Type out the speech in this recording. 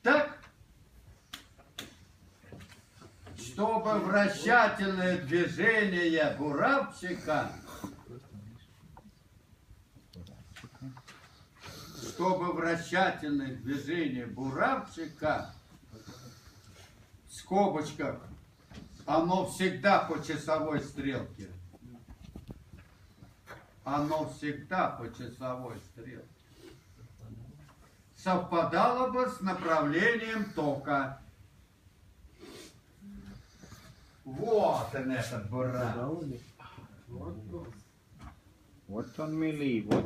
Так, чтобы вращательное движение буравчика, в скобочках, оно всегда по часовой стрелке. Оно всегда по часовой стрелке. Совпадало бы с направлением тока. Вот он, этот бурак. Вот он, милый, вот